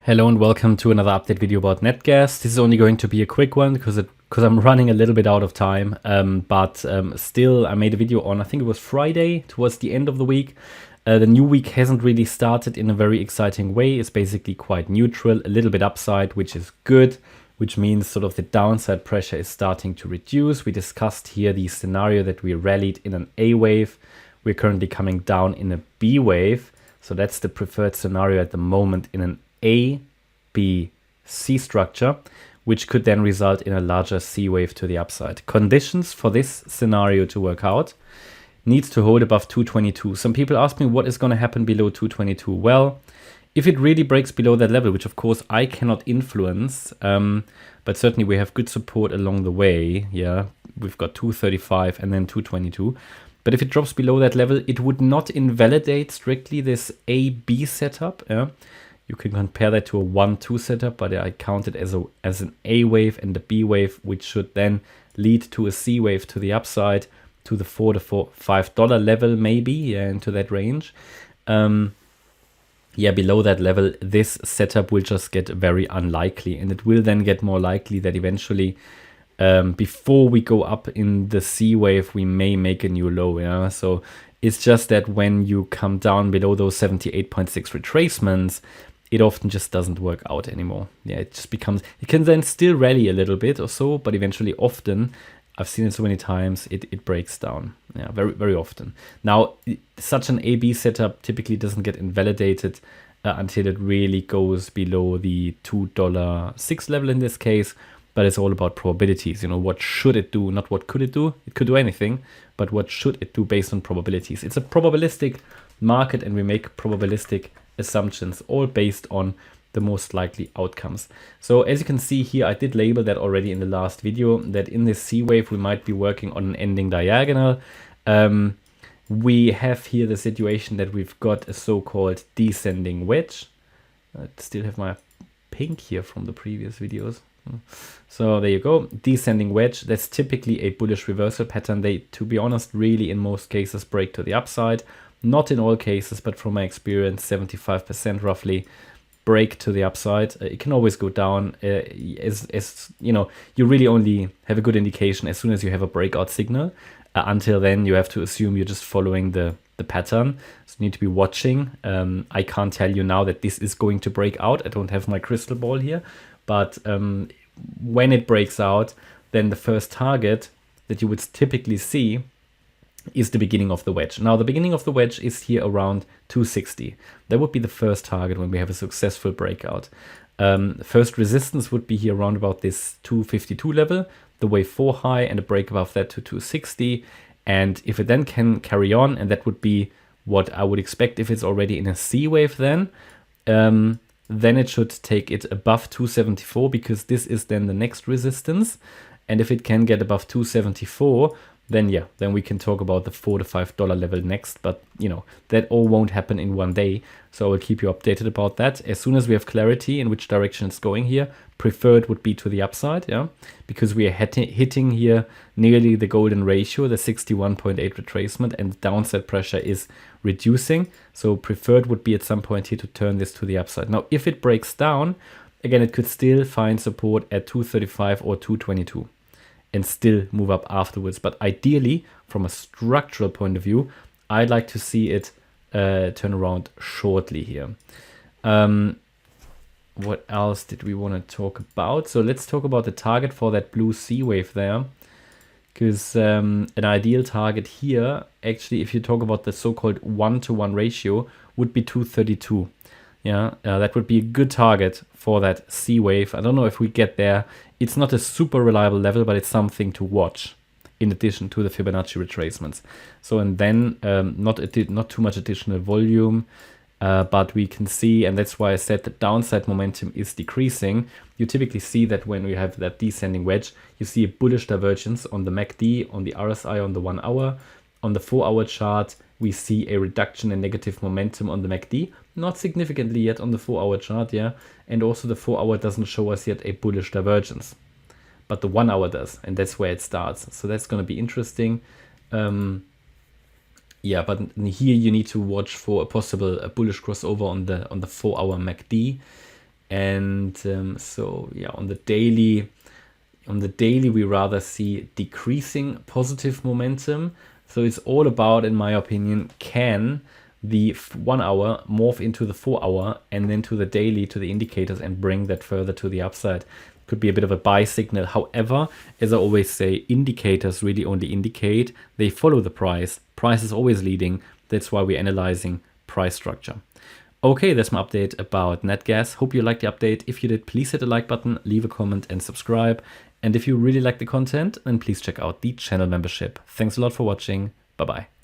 Hello and welcome to another update video about Natgas. This is only going to be a quick one because I'm running a little bit out of time. Still, I made a video on, I think it was Friday, towards the end of the week. The new week hasn't really started in a very exciting way. It's basically quite neutral, a little bit upside, which is good, which means sort of the downside pressure is starting to reduce. We discussed here the scenario that we rallied in an A wave. We're currently coming down in a B wave. So that's the preferred scenario at the moment in an A, B, C structure, which could then result in a larger C wave to the upside. Conditions for this scenario to work out: needs to hold above 222. Some people ask me what is going to happen below 222. Well, if it really breaks below that level, which of course I cannot influence, but certainly we have good support along the way. Yeah, we've got 235 and then 222. But if it drops below that level, it would not invalidate strictly this A-B setup. Yeah? You can compare that to a 1-2 setup, but I count it as an A wave and a B wave, which should then lead to a C wave to the upside, to the $4 to $5 level maybe, yeah, into that range. Below that level, this setup will just get very unlikely, and it will then get more likely that eventually, before we go up in the C wave, we may make a new low. Yeah, so it's just that when you come down below those 78.6 retracements, it often just doesn't work out anymore. Yeah, it just becomes, it can then still rally a little bit or so, but eventually often, I've seen it so many times, it breaks down. Yeah, very, very often. Now, such an A-B setup typically doesn't get invalidated until it really goes below the $2.06 level in this case, but it's all about probabilities. You know, what should it do, not what could it do? It could do anything, but what should it do based on probabilities? It's a probabilistic market, and we make probabilistic assumptions, all based on the most likely outcomes. So as you can see here, I did label that already in the last video, that in this C wave we might be working on an ending diagonal. We have here the situation that we've got a so-called descending wedge. I still have my pink here from the previous videos. So there you go, descending wedge. That's typically a bullish reversal pattern. They, to be honest, really in most cases break to the upside. Not in all cases, but from my experience, 75% roughly break to the upside. It can always go down. As you know, you really only have a good indication as soon as you have a breakout signal. Until then, you have to assume you're just following the pattern. So you need to be watching. I can't tell you now that this is going to break out. I don't have my crystal ball here. But when it breaks out, then the first target that you would typically see is the beginning of the wedge. Now, the beginning of the wedge is here around 260. That would be the first target when we have a successful breakout. First resistance would be here around about this 252 level, the wave 4 high, and a break above that to 260. And if it then can carry on, and that would be what I would expect if it's already in a C wave then it should take it above 274, because this is then the next resistance. And if it can get above 274, then we can talk about the $4 to $5 level next. But you know, that all won't happen in one day. So I will keep you updated about that. As soon as we have clarity in which direction it's going here, preferred would be to the upside, yeah, because we are hitting here nearly the golden ratio, the 61.8 retracement, and the downside pressure is reducing. So preferred would be at some point here to turn this to the upside. Now, if it breaks down, again, it could still find support at 235 or 222. And still move up afterwards. But ideally, from a structural point of view, I'd like to see it turn around shortly here. What else did we want to talk about? So let's talk about the target for that blue C wave there. Because an ideal target here, actually, if you talk about the so-called 1-to-1 ratio, would be 232. Yeah, that would be a good target for that C wave. I don't know if we get there. It's not a super reliable level, but it's something to watch in addition to the Fibonacci retracements. So, and then not too much additional volume, but we can see, and that's why I said the downside momentum is decreasing. You typically see that when we have that descending wedge, you see a bullish divergence on the MACD, on the RSI, on the 1 hour. On the 4 hour chart, we see a reduction in negative momentum on the MACD, not significantly yet on the 4 hour chart, yeah. And also the 4 hour doesn't show us yet a bullish divergence, but the 1 hour does, and that's where it starts. So that's going to be interesting. Yeah, but here you need to watch for a possible bullish crossover on the 4 hour MACD. And so yeah, on the daily we rather see decreasing positive momentum. So it's all about, in my opinion, can the 1 hour morph into the 4 hour and then to the daily, to the indicators, and bring that further to the upside. Could be a bit of a buy signal. However, as I always say, indicators really only indicate, they follow the price. Price is always leading. That's why we're analyzing price structure. Okay, that's my update about Natgas. Hope you liked the update. If you did, please hit the like button, leave a comment and subscribe. And if you really like the content, then please check out the channel membership. Thanks a lot for watching. Bye-bye.